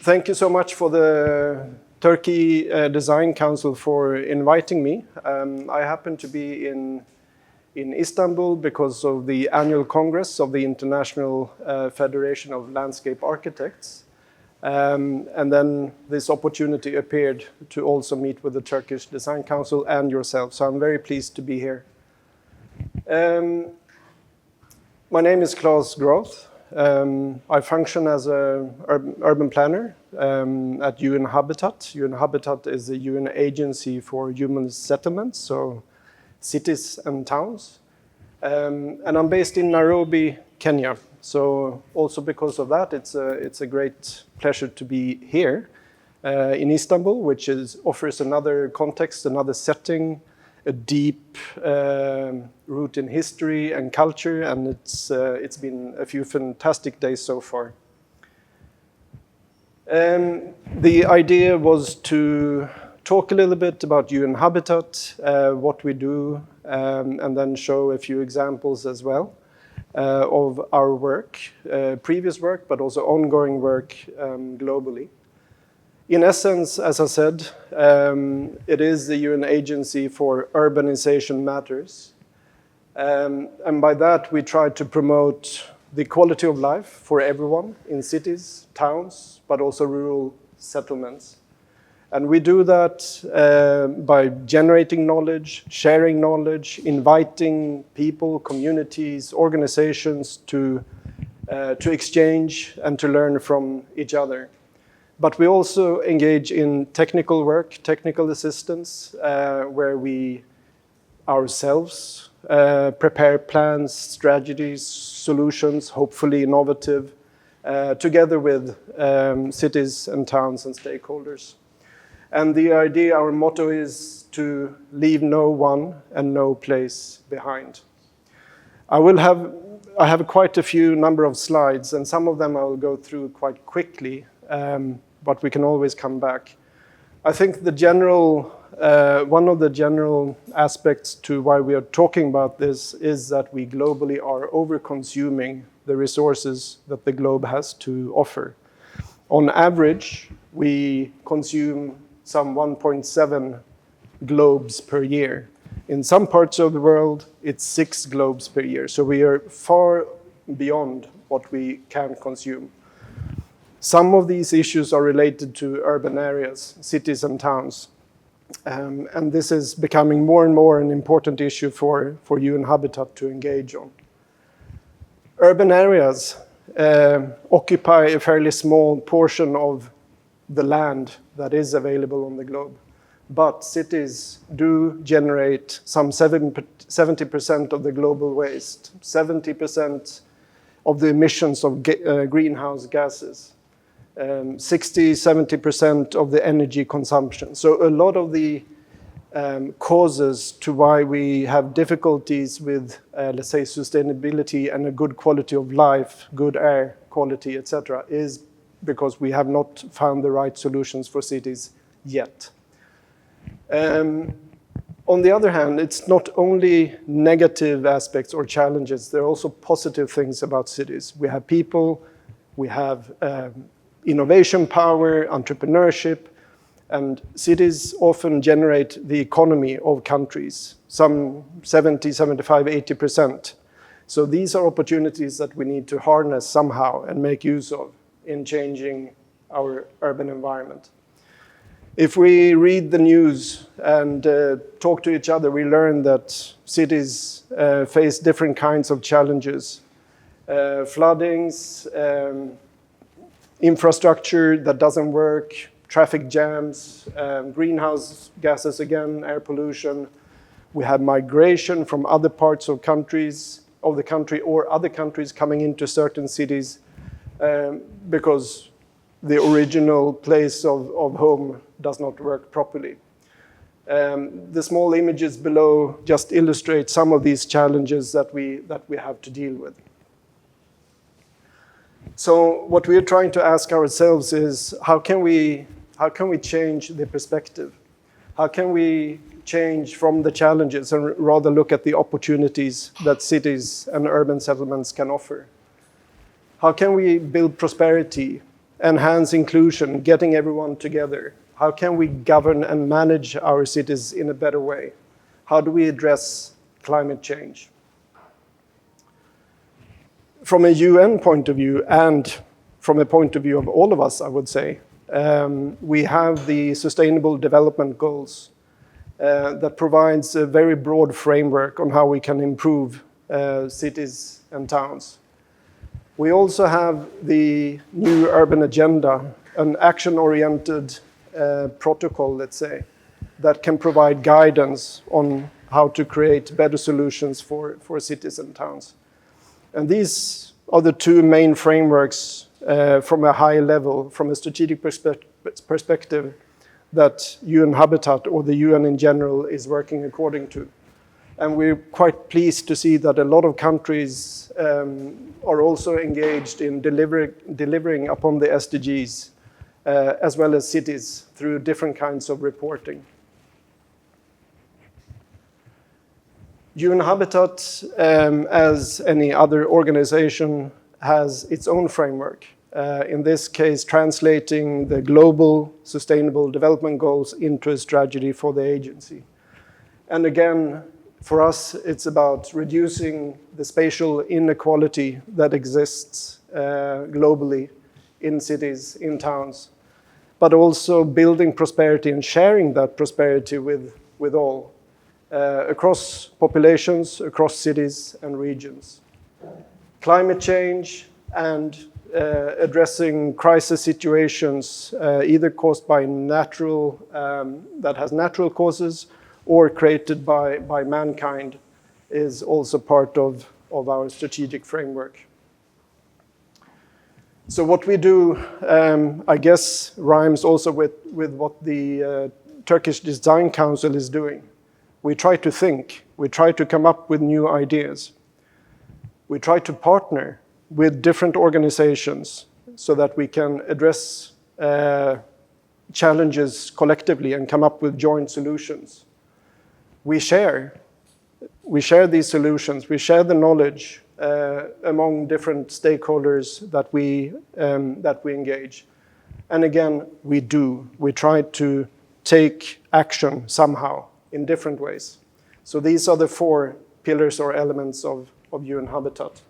Thank you so much for the Turkey Design Council for inviting me. I happen to be in Istanbul because of the annual Congress of the International Federation of Landscape Architects. And then this opportunity appeared to also meet with the Turkish Design Council and yourself. So I'm very pleased to be here. My name is Klas Groth. I function as an urban planner at UN Habitat. UN Habitat is a UN agency for human settlements, so cities and towns. And I'm based in Nairobi, Kenya. So also because of that, it's a great pleasure to be here in Istanbul, which offers another context, another setting, a deep root in history and culture, and it's been a few fantastic days so far. The idea was to talk a little bit about UN Habitat, what we do, and then show a few examples as well of our work, previous work, but also ongoing work globally. In essence, as I said, it is the UN agency for urbanization matters. And by that, we try to promote the quality of life for everyone in cities, towns, but also rural settlements. And we do that by generating knowledge, sharing knowledge, inviting people, communities, organizations to exchange and to learn from each other. But we also engage in technical work, technical assistance, where we ourselves prepare plans, strategies, solutions, hopefully innovative, together with cities and towns and stakeholders. And the idea, our motto is to leave no one and no place behind. I have quite a few number of slides, and some of them I will go through quite quickly. But we can always come back. I think one of the general aspects to why we are talking about this is that we globally are over-consuming the resources that the globe has to offer. On average, we consume some 1.7 globes per year. In some parts of the world, it's 6 globes per year. So we are far beyond what we can consume. Some of these issues are related to urban areas, cities and towns. And this is becoming more and more an important issue for UN Habitat to engage on. Urban areas occupy a fairly small portion of the land that is available on the globe. But cities do generate some 70% of the global waste, 70% of the emissions of greenhouse gases. 60-70% of the energy consumption. So a lot of the causes to why we have difficulties with, let's say, sustainability and a good quality of life, good air quality, etc., is because we have not found the right solutions for cities yet. On the other hand, it's not only negative aspects or challenges, there are also positive things about cities. We have people, we have innovation power, entrepreneurship, and cities often generate the economy of countries, some 70, 75, 80%. So these are opportunities that we need to harness somehow and make use of in changing our urban environment. If we read the news and talk to each other, we learn that cities face different kinds of challenges. Floodings, infrastructure that doesn't work, traffic jams, greenhouse gases again, air pollution. We have migration from other parts of the country or other countries coming into certain cities because the original place of home does not work properly. The small images below just illustrate some of these challenges that we have to deal with. So what we are trying to ask ourselves is, how can we change the perspective? How can we change from the challenges and rather look at the opportunities that cities and urban settlements can offer? How can we build prosperity enhance inclusion, getting everyone together? How can we govern and manage our cities in a better way? How do we address climate change? From a UN point of view, and from a point of view of all of us, I would say, we have the Sustainable Development Goals that provides a very broad framework on how we can improve cities and towns. We also have the new urban agenda, an action-oriented protocol, let's say, that can provide guidance on how to create better solutions for cities and towns. And these are the two main frameworks from a high level, from a strategic perspective, that UN Habitat, or the UN in general, is working according to. And we're quite pleased to see that a lot of countries are also engaged in delivering upon the SDGs, as well as cities, through different kinds of reporting. UN Habitat, as any other organization, has its own framework. In this case, translating the global sustainable development goals into a strategy for the agency. And again, for us, it's about reducing the spatial inequality that exists globally in cities, in towns, but also building prosperity and sharing that prosperity with all, across populations, across cities and regions. Climate change and addressing crisis situations, either caused by natural, that has natural causes, or created by mankind, is also part of our strategic framework. So what we do, I guess, rhymes also with what the Turkish Design Council is doing. We try to think, we try to come up with new ideas. We try to partner with different organizations so that we can address challenges collectively and come up with joint solutions. We share these solutions, we share the knowledge among different stakeholders that we engage. And again, we try to take action somehow in different ways. So these are the 4 pillars or elements of UN Habitat.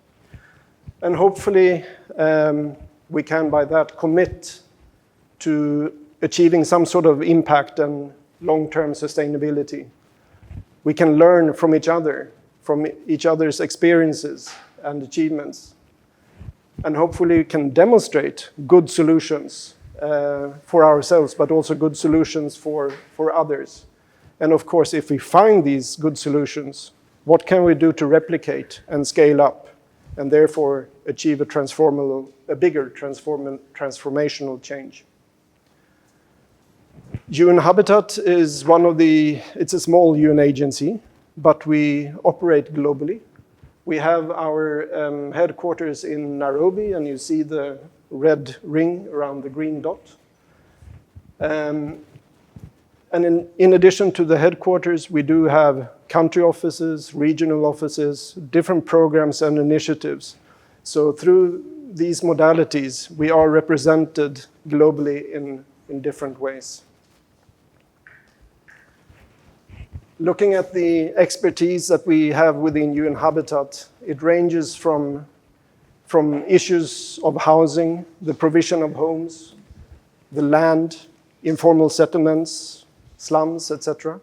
And hopefully we can by that commit to achieving some sort of impact and long-term sustainability. We can learn from each other, from each other's experiences and achievements. And hopefully we can demonstrate good solutions for ourselves, but also good solutions for others. And of course, if we find these good solutions, what can we do to replicate and scale up, and therefore achieve a bigger transformational change? UN Habitat is it's a small UN agency, but we operate globally. We have our headquarters in Nairobi, and you see the red ring around the green dot. And in addition to the headquarters, we do have country offices, regional offices, different programs and initiatives. So through these modalities, we are represented globally in different ways. Looking at the expertise that we have within UN Habitat, it ranges from issues of housing, the provision of homes, the land, informal settlements, slums, etc.,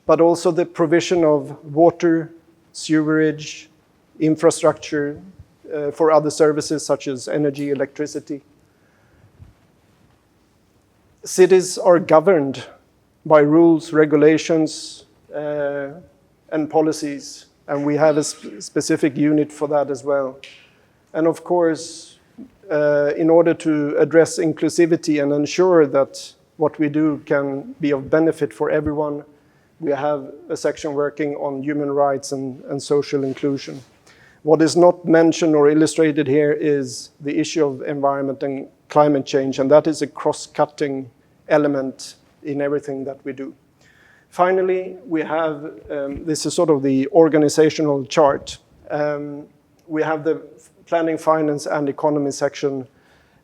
but also the provision of water, sewerage, infrastructure for other services such as energy, electricity. Cities are governed by rules, regulations, and policies, and we have a specific unit for that as well. And of course, in order to address inclusivity and ensure that what we do can be of benefit for everyone, we have a section working on human rights and social inclusion. What is not mentioned or illustrated here is the issue of environment and climate change, and that is a cross-cutting element in everything that we do. Finally, we have, this is sort of the organizational chart. We have the planning, finance, and economy section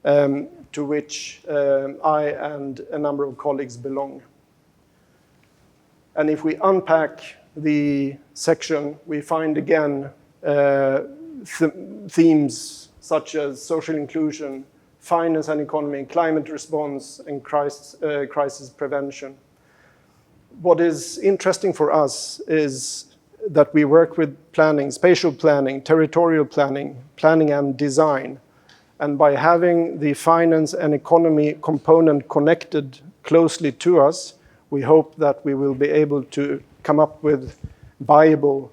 to which I and a number of colleagues belong. And if we unpack the section, we find again themes such as social inclusion, finance and economy, climate response, and crisis prevention. What is interesting for us is that we work with planning, spatial planning, territorial planning, planning and design. And by having the finance and economy component connected closely to us, we hope that we will be able to come up with viable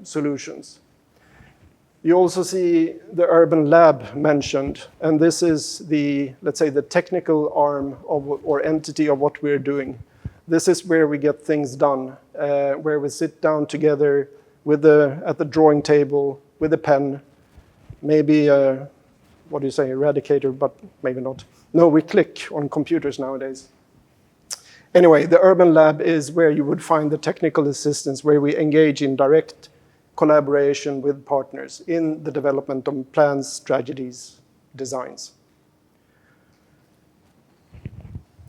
solutions. You also see the urban lab mentioned, and this is the, let's say, the technical arm of, or entity of what we're doing. This is where we get things done, where we sit down together with at the drawing table with a pen, maybe what do you say, eradicator, but maybe not. No, we click on computers nowadays. Anyway, the urban lab is where you would find the technical assistance, where we engage in direct collaboration with partners in the development of plans, strategies, designs.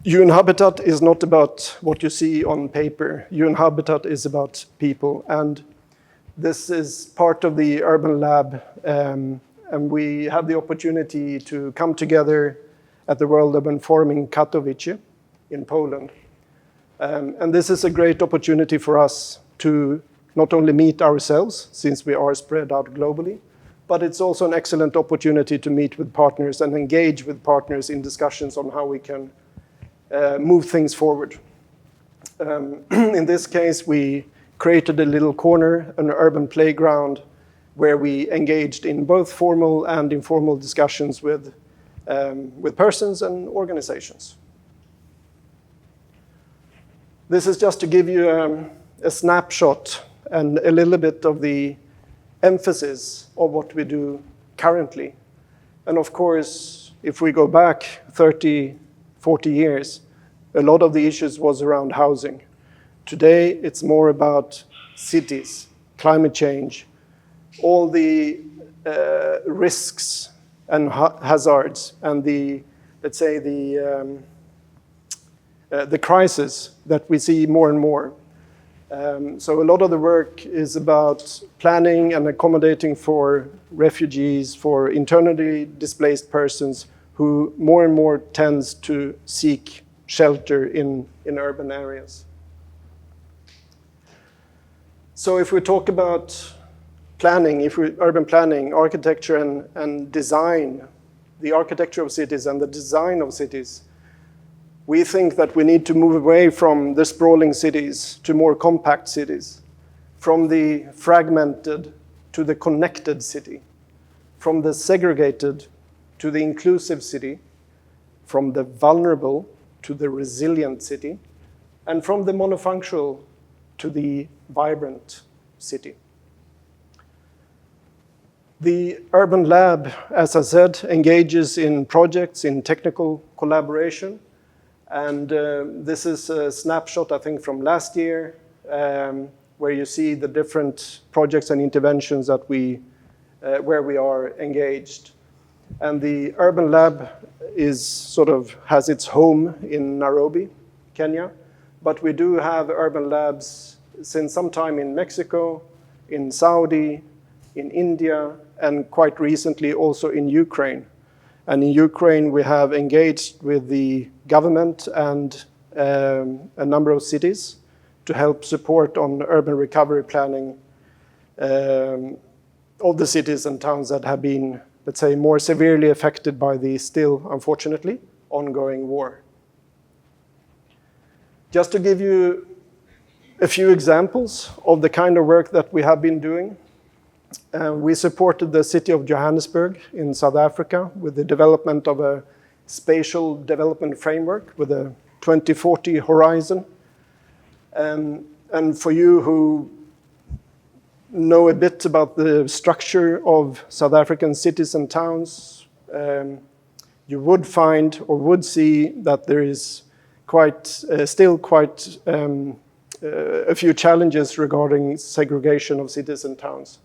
UN Habitat is not about what you see on paper. UN Habitat is about people, and this is part of the urban lab, and we have the opportunity to come together at the World Urban Forum in Katowice in Poland. And this is a great opportunity for us to not only meet ourselves, since we are spread out globally, but it's also an excellent opportunity to meet with partners and engage with partners in discussions on how we can move things forward. In this case, we created a little corner, an urban playground, where we engaged in both formal and informal discussions with persons and organizations. This is just to give you a snapshot and a little bit of the emphasis of what we do currently. And of course, if we go back 30, 40 years, a lot of the issues was around housing. Today, it's more about cities, climate change, all the risks and hazards, and the, let's say, the crisis that we see more and more. So a lot of the work is about planning and accommodating for refugees, for internally displaced persons who more and more tends to seek shelter in urban areas. So if we talk about planning, urban planning, architecture and design, the architecture of cities and the design of cities, we think that we need to move away from the sprawling cities to more compact cities, from the fragmented to the connected city, from the segregated to the inclusive city, from the vulnerable to the resilient city, and from the monofunctional to the vibrant city. The Urban Lab, as I said, engages in projects in technical collaboration. And this is a snapshot, I think, from last year, where you see the different projects and interventions that where we are engaged. And the Urban Lab has its home in Nairobi, Kenya. But we do have urban labs since some time in Mexico, in Saudi, in India, and quite recently also in Ukraine. And in Ukraine, we have engaged with the government and a number of cities to help support on urban recovery planning of the cities and towns that have been, let's say, more severely affected by the still, unfortunately, ongoing war. Just to give you a few examples of the kind of work that we have been doing. We supported the city of Johannesburg in South Africa with the development of a spatial development framework with a 2040 horizon. And for you who know a bit about the structure of South African cities and towns, you would find or would see that there is still quite a few challenges regarding segregation of cities and towns.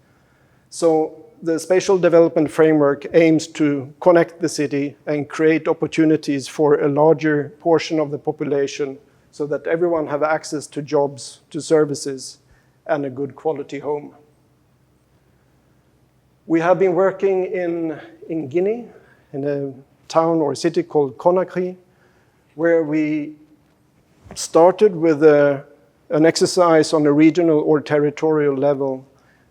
So the spatial development framework aims to connect the city and create opportunities for a larger portion of the population so that everyone have access to jobs, to services, and a good quality home. We have been working in Guinea, in a town or city called Conakry, where we started with an exercise on a regional or territorial level,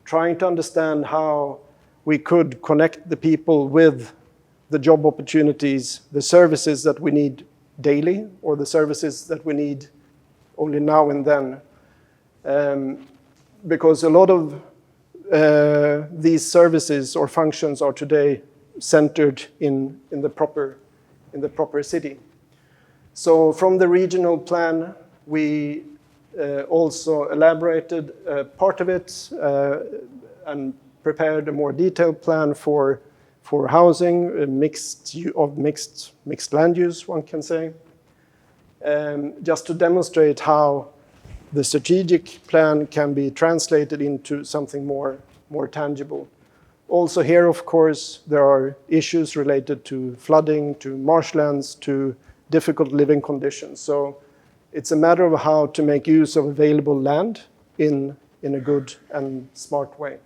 trying to understand how we could connect the people with the job opportunities, the services that we need daily, or the services that we need only now and then. Because a lot of these services or functions are today centered in the proper city. So from the regional plan, we also elaborated part of it and prepared a more detailed plan for housing, mixed land use, one can say, just to demonstrate how the strategic plan can be translated into something more tangible. Also here, of course, there are issues related to flooding, to marshlands, to difficult living conditions. So it's a matter of how to make use of available land in a good and smart way.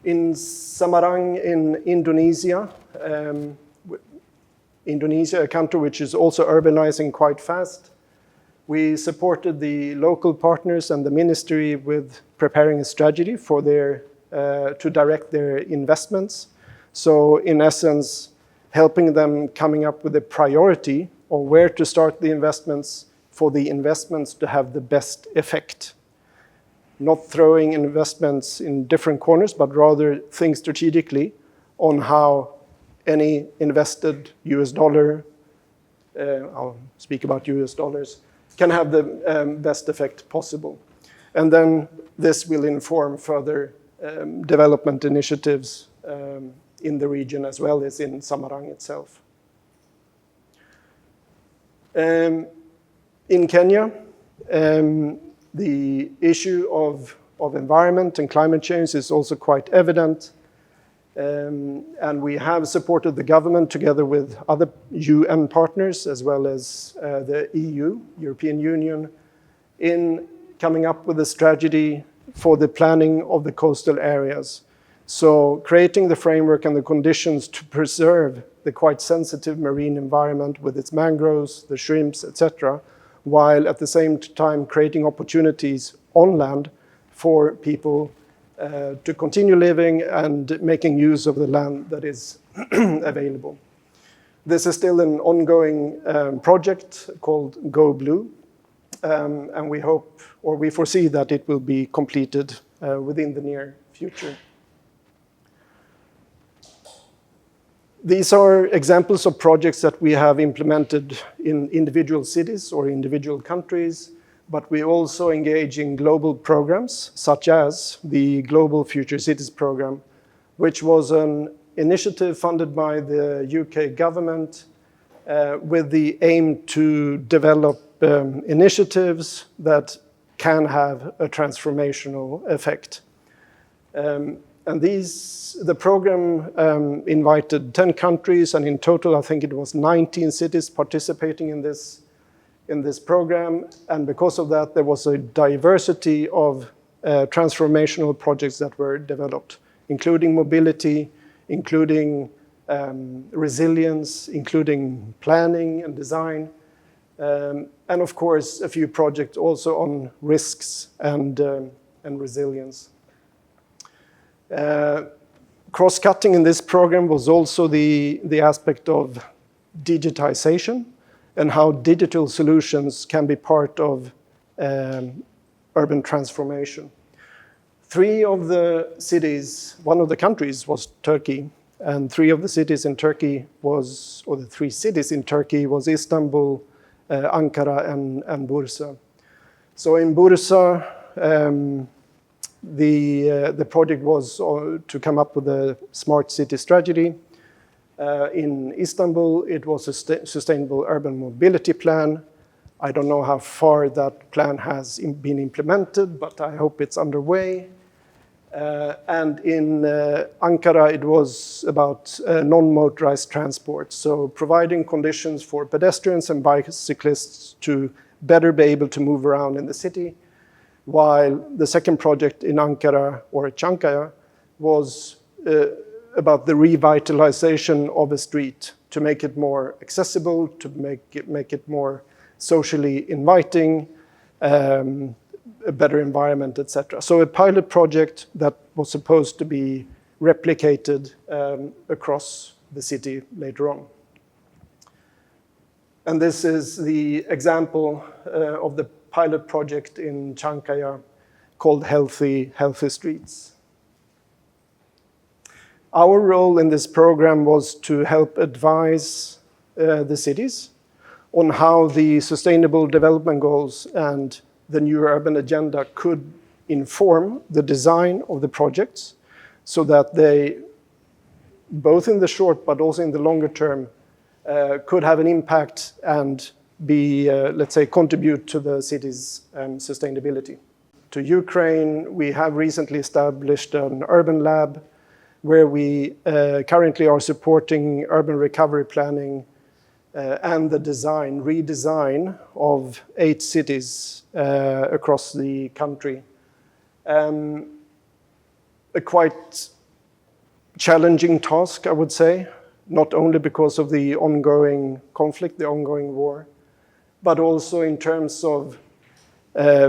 In Semarang in Indonesia, a country which is also urbanizing quite fast, we supported the local partners and the ministry with preparing a strategy for to direct their investments. So in essence, helping them coming up with a priority or where to start the investments for the investments to have the best effect. Not throwing investments in different corners, but rather think strategically on how any invested US dollar, I'll speak about US dollars, can have the best effect possible. And then this will inform further development initiatives in the region as well as in Semarang itself. In Kenya, the issue of environment and climate change is also quite evident. And we have supported the government together with other UN partners as well as the EU, European Union, in coming up with a strategy for the planning of the coastal areas. So creating the framework and the conditions to preserve the quite sensitive marine environment with its mangroves, the shrimps, etc., while at the same time creating opportunities on land for people to continue living and making use of the land that is available. This is still an ongoing project called Go Blue, and we hope, or we foresee that it will be completed within the near future. These are examples of projects that we have implemented in individual cities or individual countries, but we also engage in global programs, such as the Global Future Cities Program, which was an initiative funded by the UK government with the aim to develop initiatives that can have a transformational effect. And the program invited 10 countries, and in total, I think it was 19 cities participating in this program. And because of that, there was a diversity of transformational projects that were developed, including mobility, including resilience, including planning and design, and of course, a few projects also on risks and resilience. Cross-cutting in this program was also the aspect of digitization and how digital solutions can be part of urban transformation. Three of the cities, one of the countries was Turkey, and three of the cities in Turkey was, or the three cities in Turkey was Istanbul, Ankara, and Bursa. So in Bursa, the project was to come up with a smart city strategy. In Istanbul, it was a sustainable urban mobility plan. I don't know how far that plan has been implemented, but I hope it's underway. And in Ankara, it was about non-motorized transport, so providing conditions for pedestrians and bicyclists to better be able to move around in the city, while the second project in Ankara, or Çankaya, was about the revitalization of a street to make it more accessible, to make it more socially inviting, a better environment, etc. So a pilot project that was supposed to be replicated across the city later on. And this is the example of the pilot project in Çankaya called Healthy Streets. Our role in this program was to help advise the cities on how the Sustainable Development Goals and the new urban agenda could inform the design of the projects so that they, both in the short but also in the longer term, could have an impact and be, let's say, contribute to the city's sustainability. To Ukraine, we have recently established an urban lab where we currently are supporting urban recovery planning and the redesign of 8 cities across the country. A quite challenging task, I would say, not only because of the ongoing conflict, the ongoing war, but also in terms of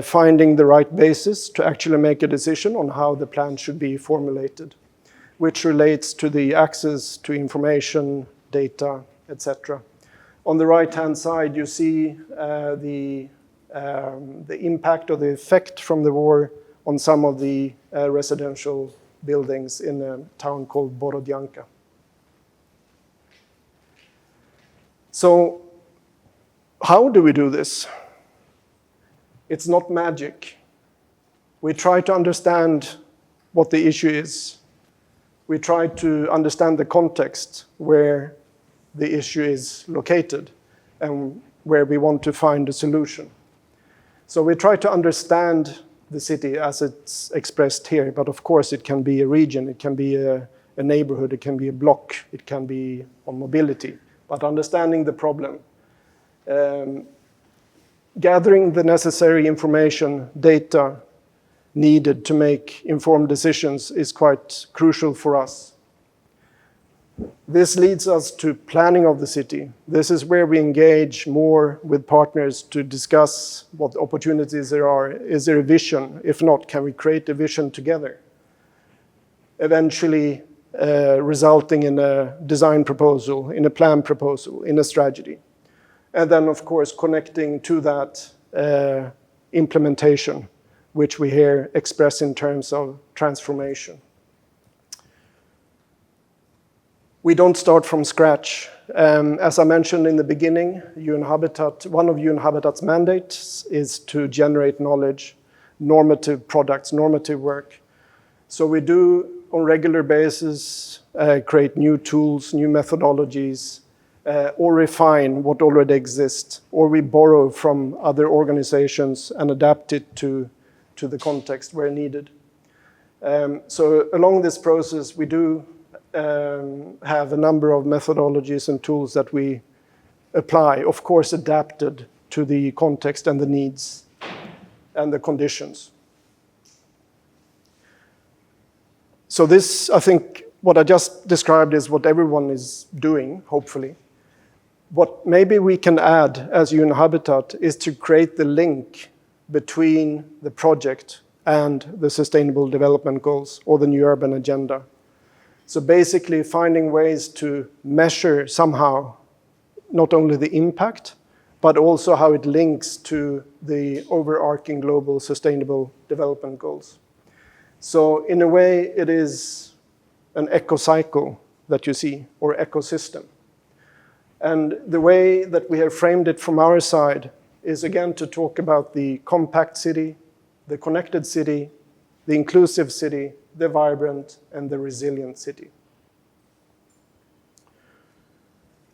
finding the right basis to actually make a decision on how the plan should be formulated, which relates to the access to information, data, etc. On the right-hand side, you see the impact or the effect from the war on some of the residential buildings in a town called Borodyanka. So, how do we do this? It's not magic. We try to understand what the issue is. We try to understand the context where the issue is located and where we want to find a solution. So we try to understand the city as it's expressed here, but of course it can be a region, it can be a neighborhood, it can be a block, it can be on mobility, but understanding the problem. Gathering the necessary information, data needed to make informed decisions is quite crucial for us. This leads us to planning of the city. This is where we engage more with partners to discuss what opportunities there are. Is there a vision? If not, can we create a vision together? Eventually resulting in a design proposal, in a plan proposal, in a strategy. And then, of course, connecting to that implementation, which we here express in terms of transformation. We don't start from scratch. As I mentioned in the beginning, UN Habitat, one of UN Habitat's mandates is to generate knowledge, normative products, normative work. So we do, on a regular basis, create new tools, new methodologies, or refine what already exists, or we borrow from other organizations and adapt it to the context where needed. So along this process, we do have a number of methodologies and tools that we apply, of course adapted to the context and the needs and the conditions. So this, I think, what I just described is what everyone is doing, hopefully. What maybe we can add as UN Habitat is to create the link between the project and the Sustainable Development Goals or the New Urban Agenda. So basically finding ways to measure somehow not only the impact, but also how it links to the overarching global Sustainable Development Goals. So in a way, it is an eco-cycle that you see, or ecosystem. And the way that we have framed it from our side is again to talk about the compact city, the connected city, the inclusive city, the vibrant and the resilient city.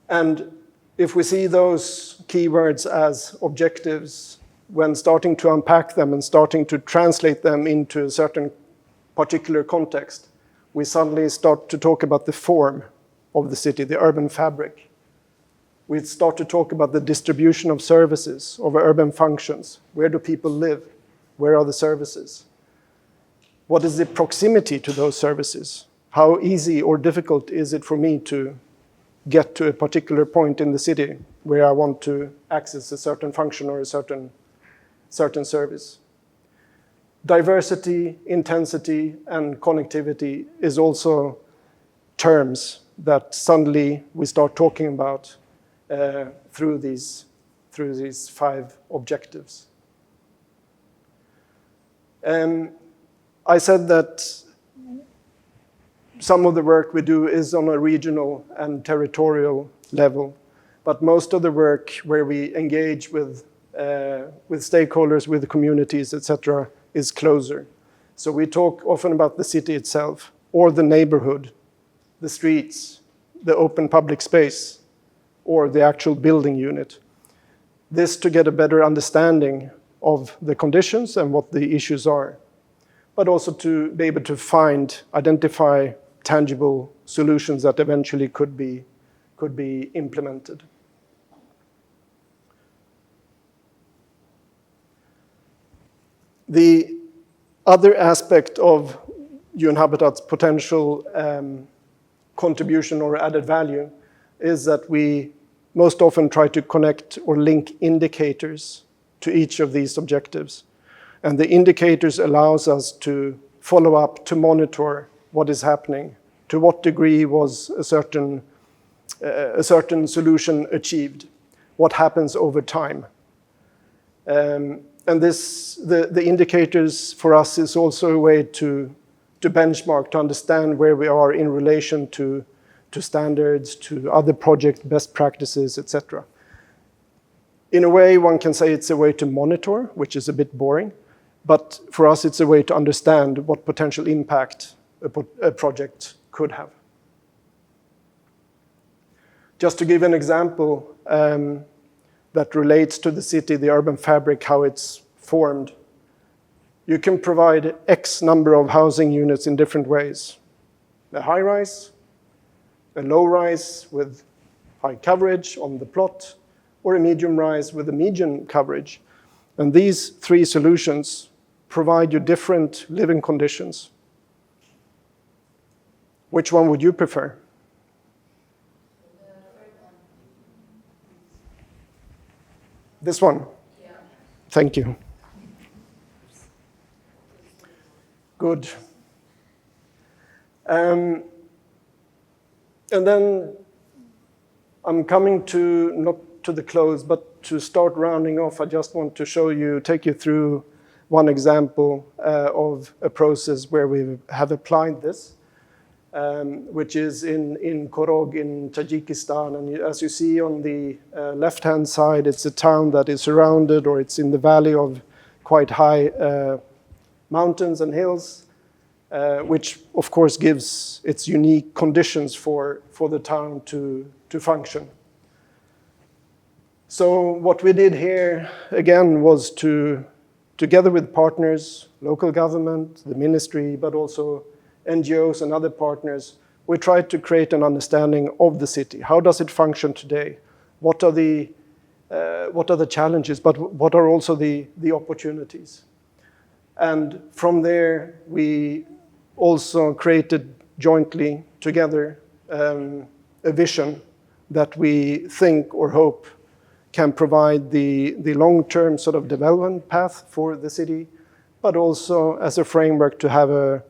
And if we see those keywords as objectives, when starting to unpack them and starting to translate them into a certain particular context, we suddenly start to talk about the form of the city, the urban fabric. We start to talk about the distribution of services, of urban functions. Where do people live? Where are the services? What is the proximity to those services? How easy or difficult is it for me to get to a particular point in the city where I want to access a certain function or a certain service? Diversity, intensity, and connectivity is also terms that suddenly we start talking about through these 5 objectives. I said that some of the work we do is on a regional and territorial level, but most of the work where we engage with stakeholders, with the communities, etc., is closer. So we talk often about the city itself, or the neighborhood, the streets, the open public space, or the actual building unit. This to get a better understanding of the conditions and what the issues are, but also to be able to identify tangible solutions that eventually could be implemented. The other aspect of UN Habitat's potential contribution or added value is that we most often try to connect or link indicators to each of these objectives. And the indicators allows us to follow up, to monitor what is happening, to what degree was a certain solution achieved, what happens over time. And the indicators for us is also a way to benchmark, to understand where we are in relation to standards, to other project best practices, etc. In a way, one can say it's a way to monitor, which is a bit boring, but for us it's a way to understand what potential impact a project could have. Just to give an example that relates to the city, the urban fabric, how it's formed, you can provide X number of housing units in different ways. A high-rise, a low-rise with high coverage on the plot, or a medium-rise with a median coverage. And these 3 solutions provide you different living conditions. Which one would you prefer? This one? Yeah. Thank you. Good. And then I'm coming to, not to the close, but to start rounding off. I just want to take you through one example of a process where we have applied this, which is in Korog in Tajikistan. And as you see on the left-hand side, it's a town that is surrounded, or it's in the valley of quite high mountains and hills, which of course gives its unique conditions for the town to function. So what we did here, again, was to, together with partners, local government, the ministry, but also NGOs and other partners, we tried to create an understanding of the city. How does it function today? What are the challenges, but what are also the opportunities? And from there, we also created jointly together a vision that we think or hope can provide the long-term sort of development path for the city, but also as a framework to have a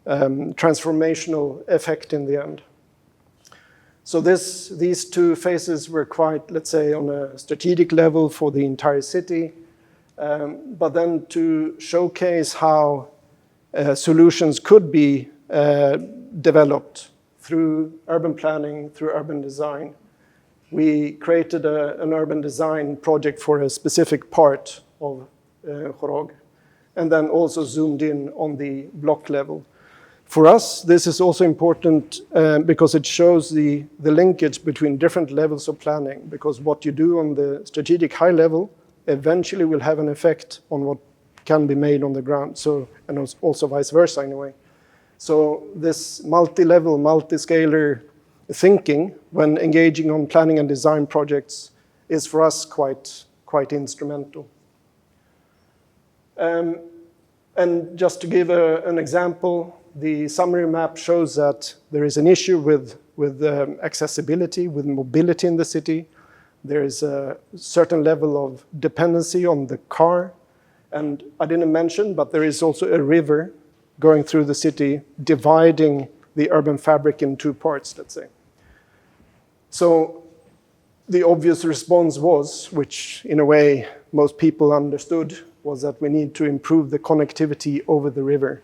transformational effect in the end. So these 2 phases were quite, let's say, on a strategic level for the entire city, but then to showcase how solutions could be developed through urban planning, through urban design. We created an urban design project for a specific part of Korog, and then also zoomed in on the block level. For us, this is also important because it shows the linkage between different levels of planning, because what you do on the strategic high level eventually will have an effect on what can be made on the ground. So, and also vice versa in a way. So this multi-level, multi-scalar thinking when engaging on planning and design projects is for us quite instrumental. And just to give an example, the summary map shows that there is an issue with accessibility, with mobility in the city. There is a certain level of dependency on the car. And I didn't mention, but there is also a river going through the city, dividing the urban fabric in two parts, let's say. So the obvious response was, which in a way most people understood, was that we need to improve the connectivity over the river,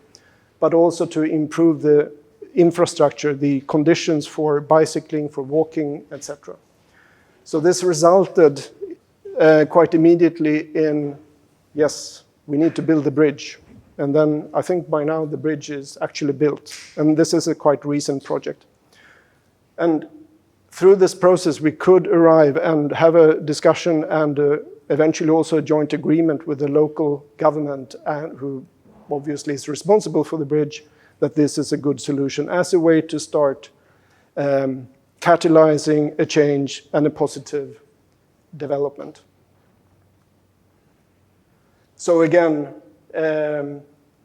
but also to improve the infrastructure, the conditions for bicycling, for walking, etc. So this resulted quite immediately in, yes, we need to build a bridge. And then I think by now the bridge is actually built. And this is a quite recent project. And through this process, we could arrive and have a discussion and eventually also a joint agreement with the local government, who obviously is responsible for the bridge, that this is a good solution as a way to start catalyzing a change and a positive development. So again,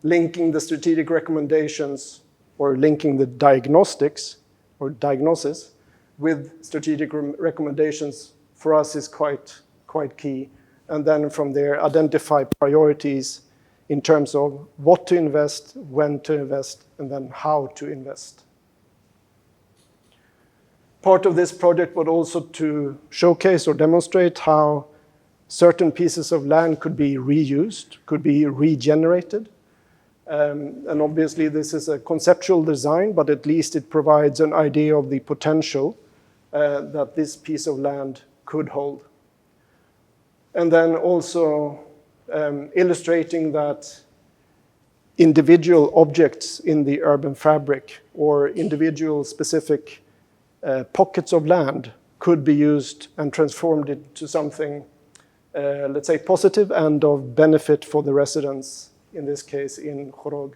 linking the strategic recommendations or linking the diagnostics or diagnosis with strategic recommendations for us is quite key. And then from there, identify priorities in terms of what to invest, when to invest, and then how to invest. Part of this project was also to showcase or demonstrate how certain pieces of land could be reused, could be regenerated. And obviously this is a conceptual design, but at least it provides an idea of the potential that this piece of land could hold. And then also illustrating that individual objects in the urban fabric or individual specific pockets of land could be used and transformed into something, let's say, positive and of benefit for the residents, in this case in Chorog.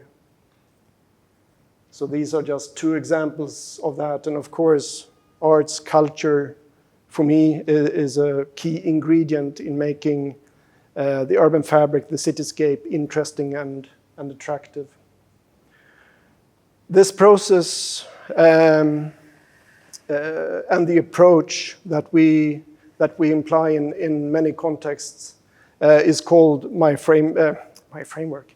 So these are just two examples of that. And of course, arts, culture, for me, is a key ingredient in making the urban fabric, the cityscape, interesting and attractive. This process and the approach that we imply in many contexts is called my framework,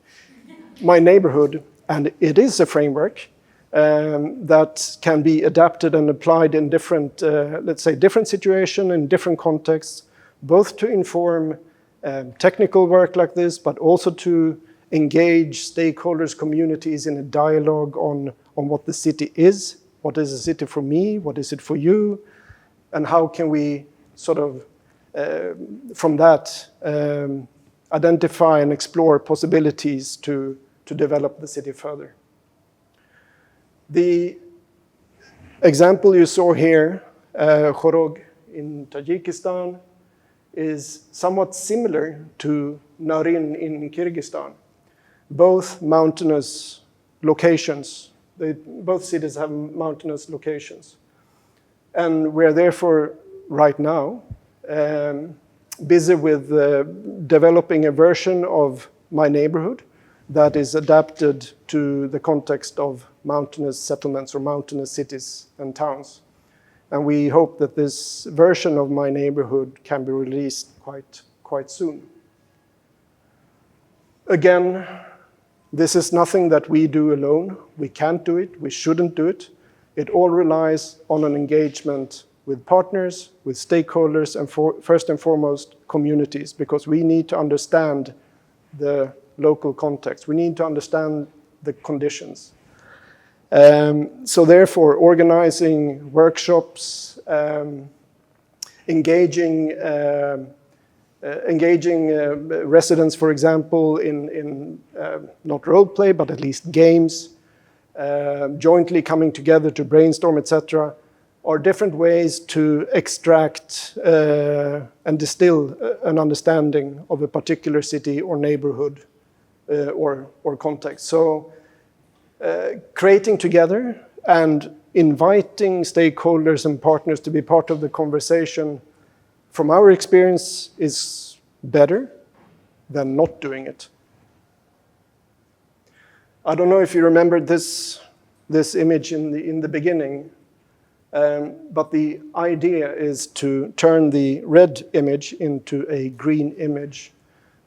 my neighborhood, and it is a framework that can be adapted and applied in different, let's say, different situations, in different contexts, both to inform technical work like this, but also to engage stakeholders, communities in a dialogue on what the city is. What is a city for me? What is it for you? And how can we sort of, from that, identify and explore possibilities to develop the city further. The example you saw here, Chorog in Tajikistan, is somewhat similar to Narin in Kyrgyzstan. Both mountainous locations. Both cities have mountainous locations. And we're therefore, right now, busy with developing a version of my neighborhood that is adapted to the context of mountainous settlements or mountainous cities and towns. And we hope that this version of my neighborhood can be released quite soon. Again, this is nothing that we do alone. We can't do it. We shouldn't do it. It all relies on an engagement with partners, with stakeholders, and first and foremost, communities, because we need to understand the local context. We need to understand the conditions. So therefore, organizing workshops, engaging residents, for example, in not role play, but at least games, jointly coming together to brainstorm, etc., are different ways to extract and distill an understanding of a particular city or neighborhood or context. So creating together and inviting stakeholders and partners to be part of the conversation, from our experience, is better than not doing it. I don't know if you remember this image in the beginning, but the idea is to turn the red image into a green image,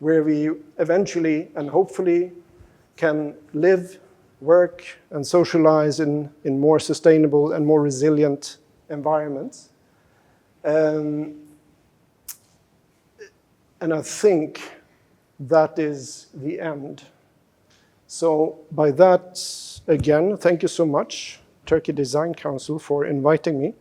where we eventually and hopefully can live, work, and socialize in more sustainable and more resilient environments. And I think that is the end. So by that, again, thank you so much, Turkey Design Council, for inviting me.